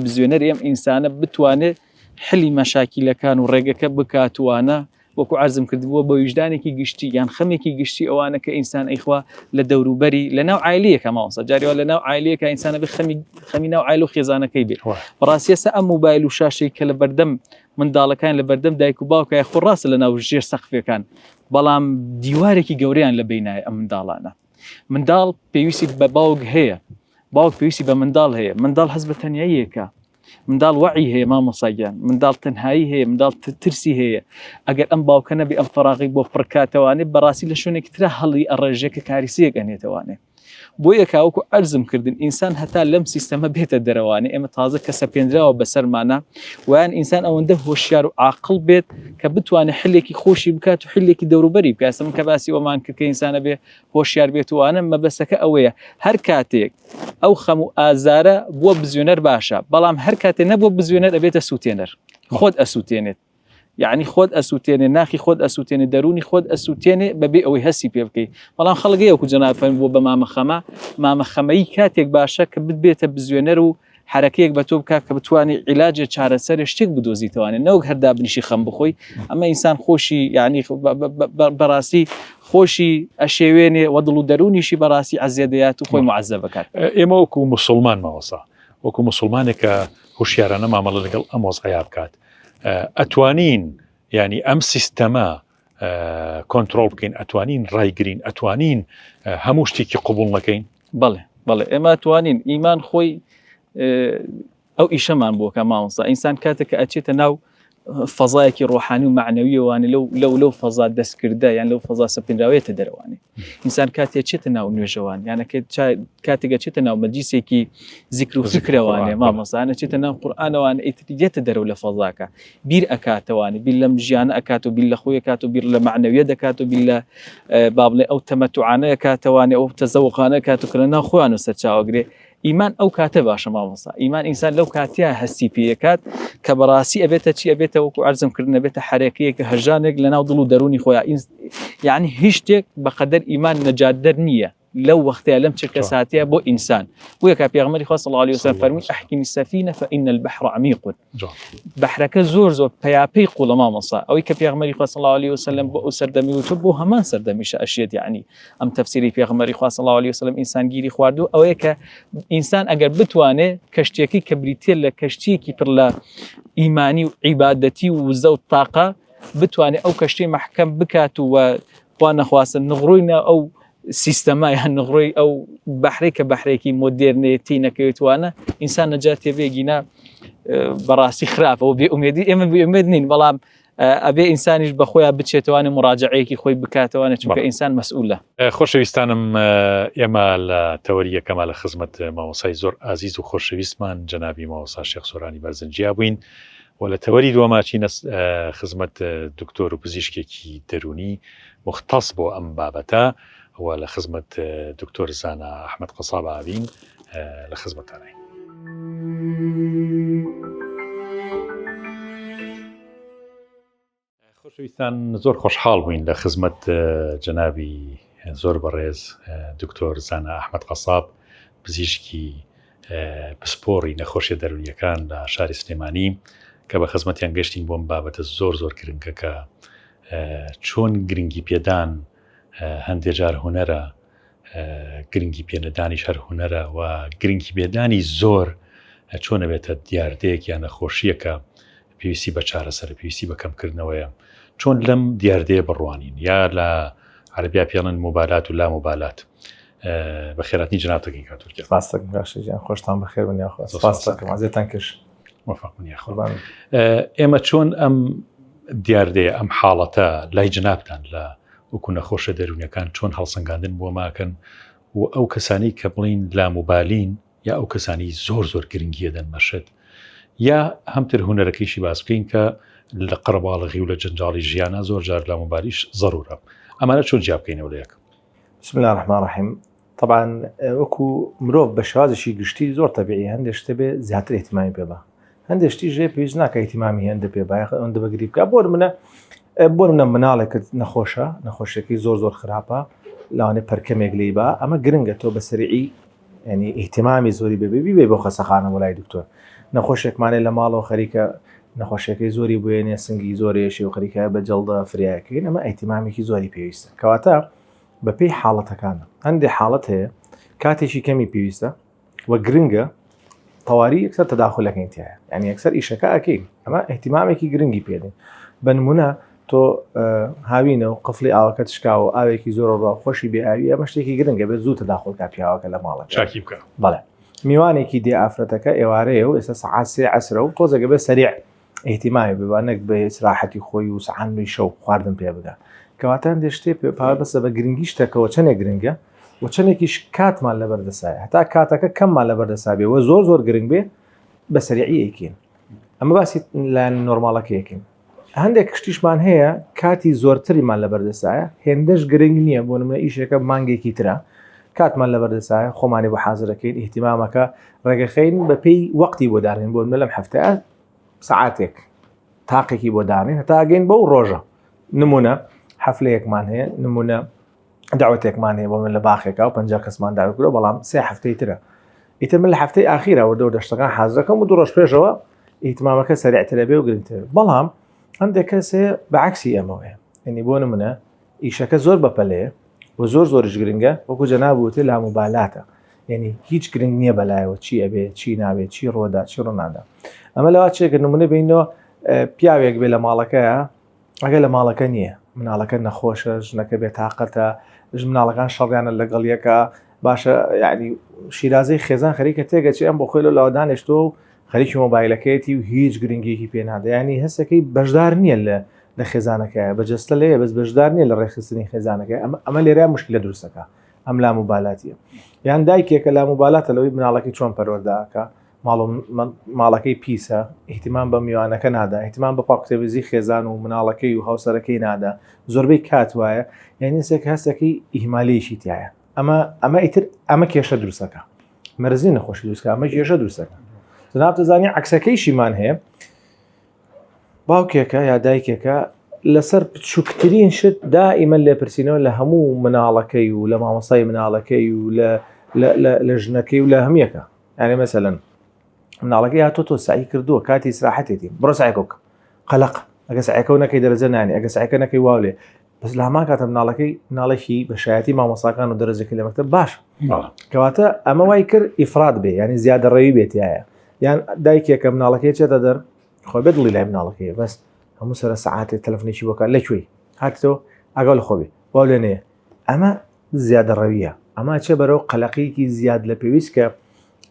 بزوێنەر ئێم ئینسانە بتوانێت حلی مەشاکیلەکان و ڕێگەکە بکاتوانە وەکو عەرزم کردبووە بە ویژدانێکی گشتی یان خەمێکی گشتی ئەوانە کە ئینسان ئەیخوا لە دەوروبەری لە ناو عایلەیەکە ماوەسا جاریوە لە ناو عایلەیەکە ئینسانە بە خەمی ناو عایل و خێزانەکەی بێت بەڕاستی ئێستا ئەم موبایل و شاشەی کە لە بەردەم منداڵەکان لە بەردەم دایک و باوکە خۆ ڕاستە لە ناو ژێر سەقفەکان بەڵام دیوارێکی گەورەیان لە بینایە ئەم منداڵانە منداڵ پێویستی بە باوک هەیە باوک پێویستی بە منداڵ هەیە منداڵ هەست بە تەنیاییەکە منداڵ وعی هەیە مامۆساگیان منداڵ تەنهایی هەیە منداڵ ترسی هەیە ئەگەر ئەم باوکە نەبێ ئەم فەراغی بۆ پڕکاتەوانێ بەڕاستی لە شوێنێکی ترە هەڵی ئەڕێژێکە کاریسەیەک ئەنێتەوانێ بۆ یەکاوەکو ئەرزم کردن ئینسان هەتا لەم سیستەمە بێتە دەرەوانێ ئێمە تازە کە سەپێنراوە بەسەرمانە ویان ئینسان ئەوەندە هۆشیار و عاقڵ بێت کە بتوانێت حلێکی خۆشی بکات و حلێکی دەوروبەری بکات من کە باسی ئەومان کرد کە ئینسانە بێ هۆشیار بێت وانە مەبەستەکە ئەوەیە هەر کاتێک ئەو خەم و ئازارە بووە بزوێنەر باشە بەڵام هەر کاتێ نەبووە بزوێنەر ئەبێتە سووتێنەر خۆت ئەسووتێنێت یعنی خۆت ئەسووتێنێ ناخی خۆت ئەسووتێنێ دەرونی خۆت ئەسووتێنێ بەبێ ئەوەی هەستی پێ بکەیت بەڵام خەڵگەیە وەکو جەناب فەرموو بۆ بە مامەخەمەیی کاتێک باشە کە بێتە بزوێنەر و حرەکەیەک بە تۆ بکات کە بتوانانی عیلاجێ چارەسەر شتێک بدۆزیتوانێت نەوەک هەردا بنیشی خەم بخۆی ئەمە ئینسان خۆشی یعنی بەڕاستی خۆشی ئەشێوێنێ وە دڵ و دەرونیشی بەڕاستی عەزیەدەیات و خۆی معەززە بکات ئێمە وەکو موسڵمان ماوەسا وەکو موسڵمانێکە هوشیارانە مامەڵە لەگەڵ ئەم وەزعەیە بکات ئەتوانین ینی ئەم سیستەمە کۆنتترۆل بکەین ئەتوانین ڕایگرین ئەتوانین هەموو شتێکی قوبوڵ نەکەین بەڵێ ئێمە توانین ئیمان خۆی ئەو ئیشەمان بۆکە مامۆستا ئینسان کاتێک کە ئەچێتە ناو فەزایەکی ڕۆحانی و معنەویەوانە لەو فەزا دەستکردە یان لەو فەزا سەپێنراوێتە دەرەوانێ ئینسان کاتێک چێتە ناو نوێژەوان یانە کاتێک چێتە ناو مەجلیسێکی زیکر و فکرەوانێ مامۆستانە چێتە ناو قورئانەوانە ئیتریەتە دەرەوە لە فەزاکە بیر ئەکاتەوانێ بیر لەم ژیانە ئەکات و بیر لە خۆی ئەکات و بیر لە معنەویە دەکات و بیر لە بابڵێ ئەو تەمەتوعانە ئەکاتەوانێ ئەو تەزەوقانە ئەکات و کە لە ناو خۆیان و سەرچاوەگرێ ئیمان ئەو کاتە باشە مامۆستا ئیمان ئینسان لەو کاتیا هەستی پێکات کە بەڕاستی ئەبێتە چی ئەبێتە وەکو عەرزم کردن ئەبێتە حرەکەیەکە هەژانێک لە ناو دڵ و دەرونی خۆیان یعنی هیچ شتێک بەقەدەر ئیمان نەجاتدەر نییە لەو وەختەیە لەم چرکە ساتیە بۆ ئینسان بۆیە کە پێغەمبەری خوا صلی الله علیه وسلم فەرمووی ئەحکمی السەفینە فإن البحر عمیق بەحرەکە زۆر پەیاپەی قوڵە مامۆستا ئەوەی کە پێغەمبەری خوا صلی الله علیه وسلم بۆ ئەو سەردەمی وتو بۆ هەمان سەردەمیشە ئەشێت یعنی ئەم تەفسیری پێغەمبەری خوا صلی الله علیه وسلم ئینسانگیری خواردو ئەوەیە کە ئینسان ئەگەر بتوانێت کەشتێکی کە بریتێ لە کەشتێکی پڕ لە ئیمانی و عیبادەتی و وزە و تاقە بتوانێت ئەو کەشتەی محکەم بکات و خوا نەخواستن نغڕووینە ئەو سیستەما یان نغڕۆی ئەو بەحرێک کە بەحرێکی مۆدێرنێتی نەکەوێتوانە ئینسان نەجاتێ بێگینە بەڕاستی خراپەوە بێئومێدی ئێمە بێئومێد نین بەڵام ئەبێ ئینسانیش بە خۆیان بچێتوانە مراجعەیەکی خۆی بکاتەوانە چونکە ئینسان مەسئولە. خۆشەویستانم ئێمە لە تەوەریەکەمە لە خزمەت مامۆسای زۆر ئازیز و خۆشەویستمان جەنابی مامۆستا شێخ سۆرانی بەرزنجیا بووین و لە تەوەری دووەماچینە خزمەت دکتۆر و پزیشکێکی دەرونی مختص بۆ ئەم بابەتە و لە خزمەت دکتۆر زانا ئەحمەد قەساب ئاوین لە خزمەتانەی. خۆشەویستان زۆر خۆشحاڵ بووین لە خزمەت جەنابی زۆر بەڕێز دکتۆر زانا ئەحمەد قەساب پزیشکی پسپۆڕی نەخۆشیە دەرونیەکان لە شاری سلێمانی کە بە خزمەتیان گەشتین بۆم بابەتە زۆر گرنگە کە چۆن گرنگی پێدان هەندێک جار هونەرە، گرنگی پێنەدانیش هەر هونەرە و گرنگی پێدانی زۆر چۆنە بێتە دیاردەیەک یان نەخۆشیەکە پێویستی بە چارەسەر پێویستی بە کەمکردنەوەیە چۆن لەم دیاردەیە بڕوانین یا لە عەرەبیا پێڵێن موبالات و لا موبالات. بە خێراتنی جنابتەکەی کاتورکە خۆشتان بەخێر بنیاخوازێتان کرد ئێمە چۆن ئەم دیاردەیە ئەم حاڵەتە لای جنابتان لە وەکو نەخۆشە دەرونیەکان چۆن هەڵسەنگاندن بۆ ماکەن و ئەو کەسانی کە بڵین لاموبالین یا ئەو کەسانی زۆر گرنگیە دەنمەشت یا هەمتر هونەرەکەیشی باس بکەین کە لە قەرەباڵغی و لە جەنجاڵی ژیانە زۆر جار لاموبالیش ضرورە ئەمانە چۆن جیاب بکەینەوە لە یەک. بسم الله الرحمن الرحیم. طبعا وەکو مرۆڤ بە شێوازێکی گشتی زۆر تەبیعی هەندێک شتە بێ زیاتر ئیهتیمامی پێ بە هەندێک شتی ژێ پێویست ناکە ئیهتیمامی هەندە پێ بایە ئەوەندە بەگری بکە بۆ منە مناڵێکت نەخۆشیەکەی زۆر خراپە لەوانێ پەرکەمێک لێی بە ئەمە گرنگە تۆ بە سەریعی ینی ئیهتیمامی زۆری بێ بۆ خەسەخانە وەلای دکتۆر. نەخۆشێکمانێ لە ماڵەوە خەریکە نەخۆشیەکەی زۆری بوێنێ سنگی زۆرێشی و خەریکایە بە جەڵدە فریاکەین ئەمە ئیهتیمامێکی زۆری پێویستە کەواتە بەپێی حاڵەتەکانە. هەندێک حاڵەت هەیە کاتێکی کەمی پێویستە و گرنگە تەواوی یەکسەر تەداخولەکەین تایە ینی یەکسەر ئیشەکە ئەکەین ئەمە ئیهتیمامێکی گرنگی پێدەین. بە نمونە تۆ هاوینە و قفڵی ئاوەکە تشکاوە ئاوێکی زۆر خۆشی بێ ئاوی ئەمە شتێکی گرنگە بێت زوو تەداخولکە پیاوەکە لە ماڵە چاکی بکە. بەڵێ میوانێکی دێ ئافرەتەکە ئێوارەیە و ئێستا سەعات 3 عەسرە و تۆزەگە بێ سەریع ئیهتیمامی ببانێک بە ئیسراحەتی خۆی و سەعانوی شەو خواردن پێ بدە کەواتە هەندێک شتێ بەسە بە گرنگی شتەکەەوە چەندێک گرنگە و چەندێکیش کاتمان لەبەردەسایە هەتا کاتەکە کەممان لەبەردەسا بێ و زۆر گرنگ بێ بە سەریعی ئەیکین. ئەمە باسی لایەن نۆرماڵەکە یەکەین. هەندێک کشتیشمان هەیە کاتی زۆرتریمان لەبەردەسایە هێندەش گرنگ نییە بۆ نمونە ئیشێکە مانگێکی ترە کاتمان لەبەردەسایە خۆمانی بۆ حازرەکەین ئیهتیمامەکە ڕێگەخەین بە پێی وەقتی بۆ دارین بۆ لەم هەفتەیە سەعاتێک تاقێکی بۆ دارین هەتا ئەگەین بەو ڕۆژە. نمونە حەفلەیەکمان هەیە نمونە داوەتێکمان هەیە بۆ من لە باخێکا و 50 کەسمان داوەکرۆ بەڵام 3 هەفتەی ترە ئیتر من لە هەفتەی ئاخیرە وەردە و دەشتەکان حازرەکەم و 2 ڕۆژ پێشەوە ئیهتیمامەکە سەریعترە بێ و گرنگترە. بەڵام هەندێک کەسێ بەعکسی ئەمەوەیە ینی بۆ نمونە ئیشەکە زۆر بەپەلەیە و زۆرش گرنگە وەکو جەنابوتێ لا موبالاتە ینی هیچ گرنگ نییە بەلایەوە چی ئەبێ چی نابێت چی ڕۆدا چی ڕۆنادا. ئەمە لەوا چێکە نمونە بینەوە پیاوێک بێ لە ماڵەکەیە ئەگە لە ماڵەکە نییە مناڵەکە نەخۆشە ژنەکە بێت تااقەتە مناڵەکان شەڕیانە لەگەڵ یەکە باشە یعنی شیرازەی خێزان خەریکە تێگەچی ئەم بۆ خۆی لە لاوەدانێشتۆ و خەریکی مۆبایلەکەیەتی و هیچ گرنگێکی پێنادە ینی هەستەکەی بەشدار نییە لە خێزانەکەیە بەجەستە لێ بەس بەشدار نییە لە ڕێخستنی خێزانەکە ئەمە لێرە مشکلە دروستەکە ئەم لا موبالاتیە یان دایکێکە لا موبالاتە لەوەی مناڵەکەی چۆن پەروەردەکە ماڵەکەی پیسە ئیهتیمام بە میوانەکە نادا ئیهتیمام بە پاکتێویزی خێزان و مناڵەکەی و هاوسەرەکەی نادا زۆربەی کات وایە یعنی سێک هەستەکەی ئیهمالیشی تایە ئەمە ئیتر ئەمە کێشە دروستەکە مەرزی نەخۆشی دروستکە ئەمە کێشە دروستەکە. جناب دەزانی عکسەکەیشیمان هەیە باوکێکە یا دایکێکە لەسەر بچووکترین شت دائیمە لێپرسینەوە لە هەموو مناڵەکەی و لە مامۆسای مناڵەکەی و لە ژنەکەی و لە هەمیەکە یعنی مەسەلەن مناڵەکەی هاتۆ تۆ سعی کردووە کاتی ئیسراحەتێتی بڕۆ سعیکۆک قەلق ئەگە سعیکە نەکەی دەرەجە نانی ئەگە سعیکە نەکەی واو لێ بەس لە هەمان کاتە مناڵەکەی مناڵێکی بە شایەتی مامۆساکان و دەرەجەکەی لە مەکتەب باش کەواتە ئەمە وای کرد ئیفراد بێ ینی زیادەڕێوی بێتایە یان دایکێکە مناڵەکەی چێتە دەر خۆ بێت دڵی لای مناڵەکەی بەس هەموو سەرە سەعاتێک تەلەفۆنێکی بۆکە لەکوێی هاتیتەوە ئەگەڵ خۆبێ واو لێ نەیە ئەمە زیادە ڕەویە ئەما چێ بەرەو قەلەقیکی زیاد لە پێویست کە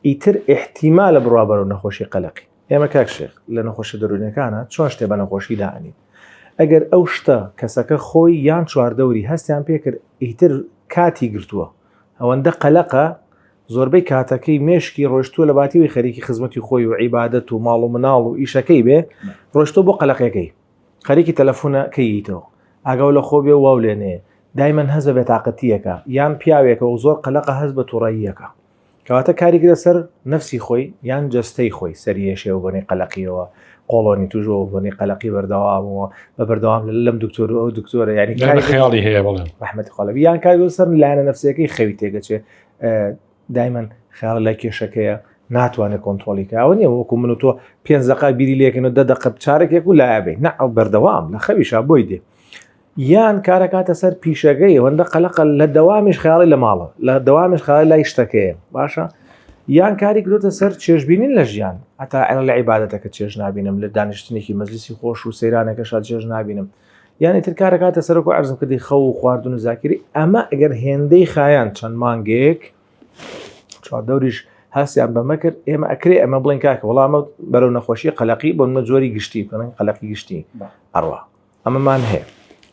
ئیتر احتیمالە بڕوا بەرەو نەخۆشی قەلەقی. ئێمە کاک شێخ لە نەخۆشی دەرونەکانە چۆن شتێ بە نەخۆشی داعنین ئەگەر ئەو شتە کەسەکە خۆی یان چواردەوری هەستیان پێکرد ئیتر کاتی گرتووە ئەوەندە قەلەقە زۆربەی کاتەکەی مێشکی ڕۆشتووە لە باتیوی خەریکی خزمەتی خۆی و عیبادەت و ماڵ و مناڵ و ئیشەکەی بێ ڕۆشتۆ بۆ قەلەقەکەی خەریکی تەلەفۆنەکەیتەوە ئاگاو لە خۆ بێ و واو لێنێ دایمەن هەز بە بێتاقەتیەکە یان پیاوێکە و زۆر قەلەقە هەز بە تووڕەییەکە کەواتە کاری گرە سەر نەفسی خۆی یان جەستەی خۆی سەریێشێ بۆنی قەلەقیەوە قۆڵۆنی توژۆ بۆنی قەلەقی بەردەوامەوە بە بەردەوام لەم دکتۆر ئەو دکتۆرە ینی خیاڵی هەیە بڵێن ڕەحمەتی خۆڵەوی یان کاری سەر لایەنە نەفسیەکەی خەوی تێگەچێ دایمەن خیاڵ لای کێشەکەیە ناتوانێت کۆنتترۆلیکەوە نیە وەکو من و تۆ 5 دقه بیری لێکن و 10 دقه چارێکێک و لایەبێ نە ئەو بەردەوام لە خەویشا بۆی دێ یان کارەکاتە سەر پیشەکەی ئەوەندە قەلەقە لە دەوامیش خیاڵی لە ماڵە لە دەوامیش خیاڵی لای شتەکەیە باشە یان کاری کردوتە سەر چێژبینین لە ژیان هەتا لە عیبادەتەکە چێژ نابینم لە دانیشتنێکی مەجلیسی خۆش و سەیرانەکەشا چێژ نابینم یانی تر کارەکاتە سەرۆک و عەرزم کردی خەو و خواردن و زاکری ئەمە ئەگەر هێندەی خایان چەند مانگێک چواردەوریش هەستیان بەمە کرد ئێمە ئەکرێ ئەمە بڵین کاکە وەڵامە بەرەو نەخۆشی قەلەقی بۆ منە جۆری گشتی بکەن قەلەقی گشتی ئەڕوا ئەمەمان هەیە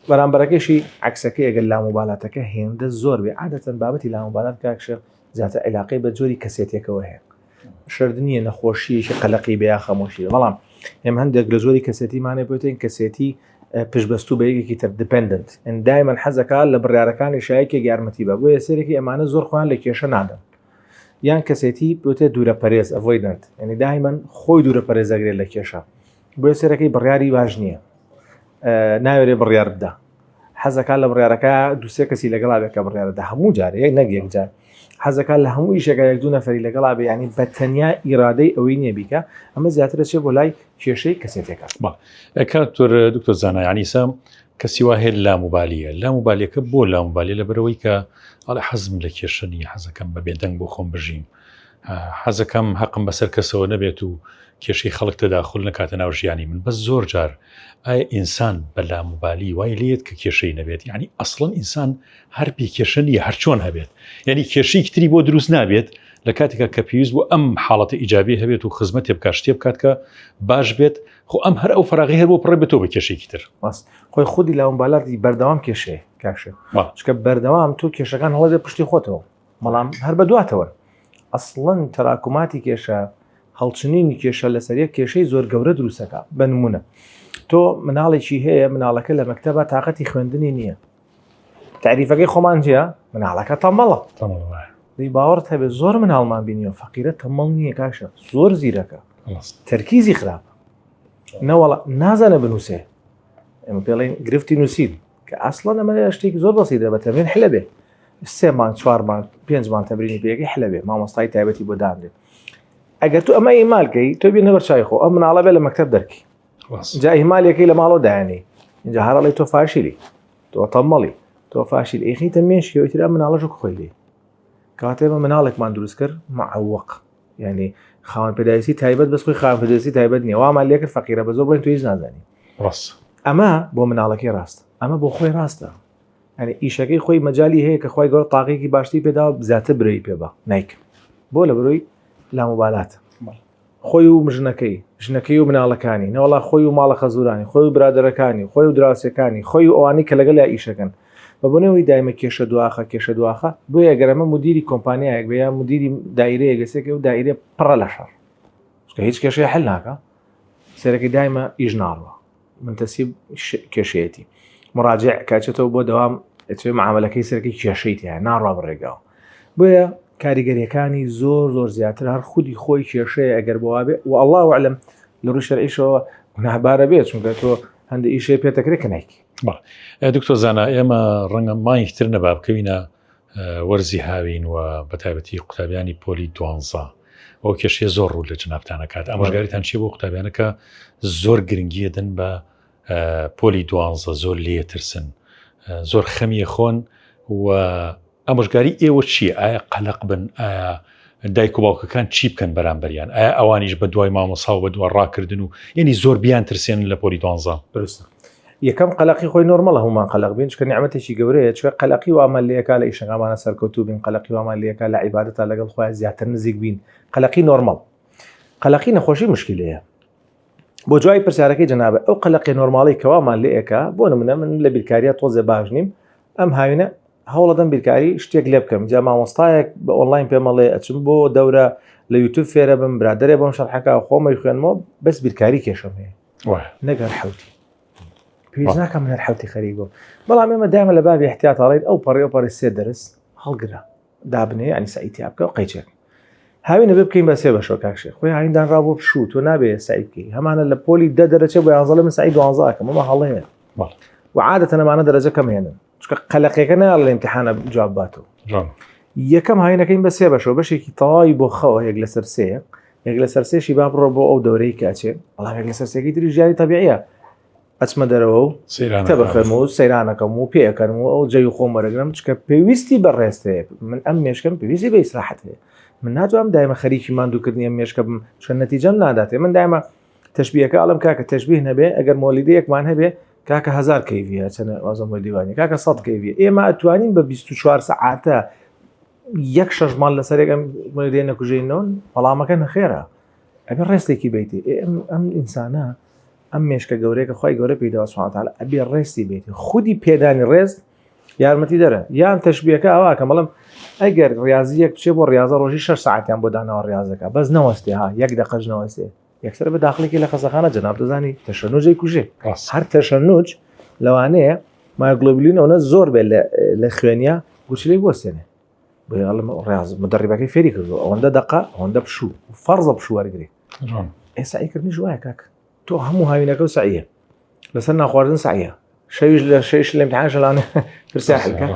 بەرامبەرەکەشی عکسەکەی ئەگەر لامۆبالاتەکە هێندە زۆر بێ عادەتەن بابەتی لامۆبالات کاکشە زیاتر علاقەی بە جۆری کەسێتێکەوە هەیە شردنیە نەخۆشیشی قەلەقی بەیا خەمۆشی بەڵام ئێمە هەندێک لە جۆری کەسێتیمانێ بۆتین کەسێتی پشبەستوو بە یەکێکی تر دپندنت دایمەن حەزەکە لە بڕیارەکانی شایەکی یارمەتی بە بۆ یەسێرێکی ئەمانە زۆر خۆیان لە کێشە نادەن یان کەسێتی بۆتێ دوورە پەرێز ئەڤۆیدنت ینی دایمەن خۆی دوورە پەرێزەگرێت لە کێشە بۆ یەسێرەکەی بڕیاری باش نییە ناوێرێ بڕیار بدە حەزەکە لە بڕیارەکە دووسێ کەسی لەگەڵا بێکە بڕیارەدا هەموو جارە یەک نەک یەکجار حەزەکە لە هەموو ئیشێکە یەک دوو نەفەری لەگەڵا بێ ینی بە تەنیا ئیرادەی ئەوەی نییە بیکە ئەمە زیاترە چێ بۆ لای کێشەی کەسێتێکە کاتۆر دکتۆر زانا ینی سام کەسی وا هەیە لاموبالیە لاموبالیەکە بۆ لاموبالی لە بەرەوەی کە ئەڵێ حەزم لە کێشە نیە حەزەکەم بە بێدەنگ بۆ خۆم بژیم حەزەکەم حەقم بەسەر کەسەوە نەبێت و کێشەی خەڵک تەداخل نەکاتە ناو ژیانی من بەس زۆر جار ئایا ئینسان بە لاموبالی وای لێت کە کێشەی نەبێت یعنی ئەسڵەن ئینسان هەر پێی کێشە نیە هەر چۆن هەبێت یعنی کێشەی کتری بۆ دروست نابێت لە کاتێکە کە پێویست بوو ئەم حاڵەتە ئیجابی هەبێت و خزمەتێ بکات شتێ بکات کە باش بێت خۆ ئەم هەر ئەو فراغی هەر بۆ پڕێ بێتەوە بە کێشەیەکی تر خۆی خودی لاموبالاتی بەردەوام کێشەیە کاکشە چکە بەردەوام تۆ کێشەکان هەڵەدە پشتی خۆتەوە بەڵام هەر بە دواتەوە ئەسڵەن تەراکوماتی کێشە هەڵچنینی کێشە لەسەریە کێشەی زۆر گەورە دروستەکە بە نمونە تۆ مناڵێکی هەیە مناڵەکە لە مەکتەبە تااقەتی خوێندنی نییە تعریفەکەی خۆمان جیە مناڵەکە تەمەڵە دەی باوەڕت هەبێت زۆر مناڵمان بینیەوە فەقیرە تەمەڵ نییە کاشە زۆر زیرەکە تەرکیزی خراپە نەوەڵە نازانە بنووسێ ئەمە پێڵێن گرفتی نووسین کە ئەسڵەن ئەمە شتێکی زۆر بەسیدە بە تەمرین حلە بێ 3 مان 4 مان 5 مان تەمرینی پێیەکەی حلە بێ مامۆستای تایبەتی بۆ دادێت ئەگەر تو ئەمە ئیمالکەی تۆ بێ نەبەرچای خۆ ئەم مناڵە بێ لە مەکتەب دەرکی جا ئیمالەکەی لە ماڵەوە دایانی اینجا هەرڵی تۆ فاشیلی تۆ تەمەڵی تۆ فاشیل ئیخیتە مێشکی ئەوتر ئەم مناڵەژە خۆی لێ کاتێمە مناڵێکمان دروست کرد معوق یعنی خاوەن پێداویستی تایبەت بەس خۆی خاوەن پێداویستی تایبەت نییە وامان لێ کرد فەقیرە بە زۆر بڵێن تۆ هیچ نازانی ئەمە بۆ مناڵەکەی ڕاستە ئەمە بۆ خۆی ڕاستە ینی ئیشەکەی خۆی مەجای هەیە کە خۆی گەۆر تاقێکی باشتی پێداوە زیاتر برەی پێ بە نیکە بۆ لە بەرۆی لاموبالاتە خۆی و ژنەکەی و مناڵەکانی نەوەڵا خۆی و ماڵە خەزورانی خۆی و برادەرەکانی خۆی و دراوسەکانی خۆی و ئەوانی کە لەگەڵ لا ئیشەکەن بە بۆنەوەی دایمە کێشە دواخە بۆ ئەگەرەمە مدیری کۆمپانیایەک بە یا مدیری دایرەیە گەسێکی و دایرێ پڕە لە شەڕ کە هیچ کێشەیە حل ناکە سەرەکی دایمە ئیژناڕوە منتەسیب کێشەیەتی مراجع کاچێتەوە بۆ دەوام معاملەکەی سەرەکی کێشەی تیە ناڕوا بڕێگاوە بۆیە کاریگەریەکانی زۆر زیاتر هەر خودی خۆی کێشەیە ئەگەر بۆوا بێ و الله ئەعلەم لە ڕووی شەرعیشەوە گوناهبارە بێت چونکە تۆ هەندێک ئیشەی پێتەکرێت کە نایکی دکتۆر زانا ئێمە ڕەنگە مایکتر نەبا بکەوینە وەرزی هاوین و بەتایبەتی قوتابیانی پۆلی 12 ئەو کێشەیە زۆر ڕوو لە جنابتانەکات ئاماژگاریتان چیە بۆ قوتابیانەکە زۆر گرنگیە دەن بە پۆلی 12 زۆر لێترسن زۆر خەمیە خۆن و ئامۆژگاری ئێوە چییە؟ ئایا قەلق بن؟ ئایا دایک و باوکەکان چی بکەن بەرامبەریان؟ ئایا ئەوانیش بە دوای مامۆسا و بە دووە ڕاکردن و یعنی زۆر بیان ترسێن لە پۆلی 12 درستە یەکەم قەلقی خۆی نۆرمەڵە هەمومان قەلق بین چکە نیعمەتێکی گەورەیە چکە قەلقی وامان لێکا لە ئیشەکانمانە سەرکەوتوو بین قەلقی وامان لێکا لە عیبادەتە لەگەڵ خۆیان زیاتر نزیک بین قەلقی نۆرمەڵ قەلقی نەخۆشی مشکلەیە بۆ جوای پرسیارەکەی جەنابە ئەو قەلقی نۆرماڵی کەوامان لێکا بۆ نمونە من لە بیرکاریە تۆزێ باش نیم ئەم هاوینە هەوڵەدەم بیرکاری شتێک لێ بکەم جا مامۆستایەک بە ئۆنلاین پێمەڵێ ئەچم بۆ دەورە لە یوتیوب فێرە بم برادەرێ بۆم شەرحەکە خۆمەی خوێنمەوە بەس بیرکاری کێشم هەیە نەگەر حوتی پێویست ناکەم من حوتی خەریک بووم بەڵام ئێمە دایمە لە بابی احتیاط ئەڵێن ئەو پەڕی سێ دەرس هەڵگرە دابنێ ینی سعیتیا بکە و قەیچێک هاوینە بێ بکەین بە سێ بەشەوە کاکشێ خۆی هاویندان ڕابوو پشوو تۆ نابێ سعید بکەی هەمانە لە پۆلی دە دەرەچێ بۆ 11 من سعید 12 کەم ئەمە هەڵەیە و عادەتەن ئەمانە دەرەجە کەم هێنن چکە قەلقێکە نایڵ لە ئیمتیحانە جواب باتەوە یەکەم هاوینەکەین بە سێ بەشەوە بەشێکی تەواوی بۆ خەوە یەک لەسەر سێیە یەک لەسەر سێشی با بڕۆ بۆ ئەو دەورەی کاچێ بەڵام یەک لەسەر سێکی تری ژیانی تەبیعیە ئەچمە دەرەوە و تەبەخەم و سەیرانەکەم و پێەکەم و ئەو جێی خۆم وەرەگرم چکە پێویستی بەڕێستەیە من ئەم مێشکەم پێویستی بە ئیسراحەت هەیە من ناتوانم دایمە خەریکی ماندووکردنی ئەم مێشکە بم چکە نەتیجەم ناداتێ من دایمە تەشبیهەکە ئەڵم کاکە تەشبیه نەبێ ئەگەر مۆلیدەیەکمان هەبێ کاکە 1000 کەیڤە چەنە وازم بۆ دیوانی کاکە 100 کەیڤە ئێمە ئەتوانین بە 24 سەعاتە یەک شەژمان لەسەر ئەم مۆلیدەیە نەکوژێنەوە بەڵامەکە نەخێرە ئەبێ ڕێستێکی بیتی ئەم ئینسانە ئەم مێشکە گەورەیە کە خۆی گەورە پێداوە سوبحانه وتعالى ئەبێ ڕێستی بیتی خودی پێدانی ڕێز یارمەتی دەرە یان تەشبیهەکە ئەوە کە مەڵم ئەگەر ریاضیەک بچێ بۆ ریاضە ڕۆژی 6 ساعتیان بۆ داناوە ریاضەکە بەس نەوەستی ها یەک دقەش نەوەستێ یەکسەر بە داخلێکی لە خەسەخانە جەناب دەزانی تەشەنوجەی کوژێ هەر تەشەنوج لەوانەیە مایۆگلۆبولین ئەوە زۆر بێ لە خوێنیا گوچلەی بوەستێنێ بەڵام ڕاز مدربەکەی فێری کردو ئەوەندە دقە ئەوەندە پشوو فەرزە پشوو وەرگری ئێساییکردنی جوایە کاک تۆ هەموو هاوینەکە و سعیە لەسەر ناخواردن سعیە شەویش لە شەیش لە ئیمتیحان شەلانە پرسیاحەکە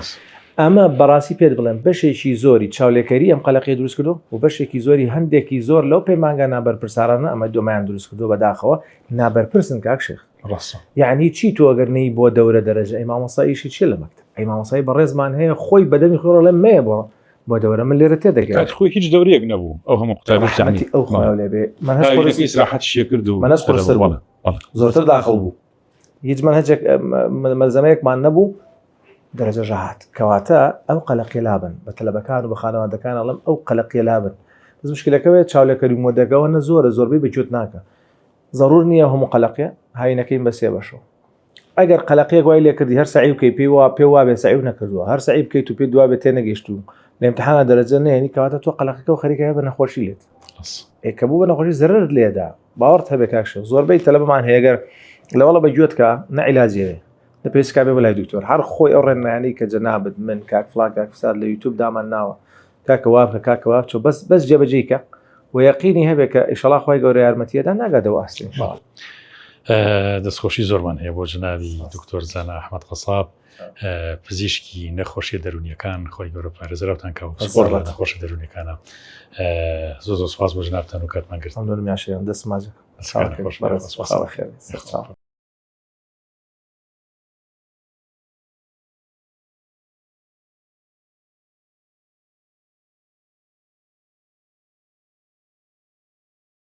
ئەمە بەڕاستی پێت بڵێم بەشێکی زۆری چاولێکەری ئەم قەلقی دروست کردو و بەشێکی زۆری هەندێکی زۆر لەو پەیمانگە نابەرپرسارانە ئەمە دۆمایان دروست کردو بەداخەوە نابەرپرسن کاک شێخ یعنی چی تۆ ئەگەر نەی بۆ دەورە دەرەجە ئەی مامۆستاییشی چی لە مەکتەب ئەی مامۆستایی بەڕێزمان هەیە خۆی بەدەمی خۆڕە لە مەیە بۆ دەورە من لێرە تێدەگەێت خۆی هیچ دەورەیەک نەبوو ئەو هەموو قوتابی ئەو خۆ لێبێ ئیسراحەت شێ کرد و زۆرتر داخڵ بوو هیچ منهجێک مەلزەمەیەکمان نەبوو دەرەجە ژاهات کەواتە ئەو قەلقی لابن بە تەلەبەکان و بە خانەوادەکان ئەڵم ئەو قەلقی لابن بەس مشکلەکەوێت چاولەکەری مۆدەگەوە زۆربەی بەگوێت ناکە ضرور نییە هەموو قەلقێ هاوینەکەین بە سێ بەشەوە ئەگەر قەلقێک وای لێ کردی هەر سعی بکەی پێی وا بێ سعی نەکردووە هەر سعی بکەیت و پێ دوا بێت تێ نەگەیشت و لە ئیمتیحانە دەرەجە نێنی کەواتە تۆ قەلقەکە و خەریکە بە نەخۆشی لێت کە بوو بە نەخۆشی زەرر لێدا باوەڕت هەبێ کاکشە زۆربەی تەلەبەمان هەیەگەر لەوەڵە بەگوێت کە نەعیلاجێ لە پێسکا بێ بەلای دکتۆر هەر خۆی ئەو ڕێنمایانەی کە جەنابەت من کاک فڵان کاک فساد لە یوتیوب دامان ناوە کاکە وابکە کاکە وابچۆ بەس جێبەجێیکە و یەقینی هەبێ کە ئیشەڵا خۆی گەورە یارمەتیەدا ناگاتەوە ئاستین دەستخۆشی زۆرمان هەیە بۆ جنابی دکتۆر زانا ئەحمەد قەساب پزیشکی نەخۆشیە دەرونیەکان خۆی گەورە پارێزراوتان کە سپۆر لە نەخۆشی دەرونیەکانە زۆر سوپاس بۆ جنابتان و کاتمان کرد دەستماجە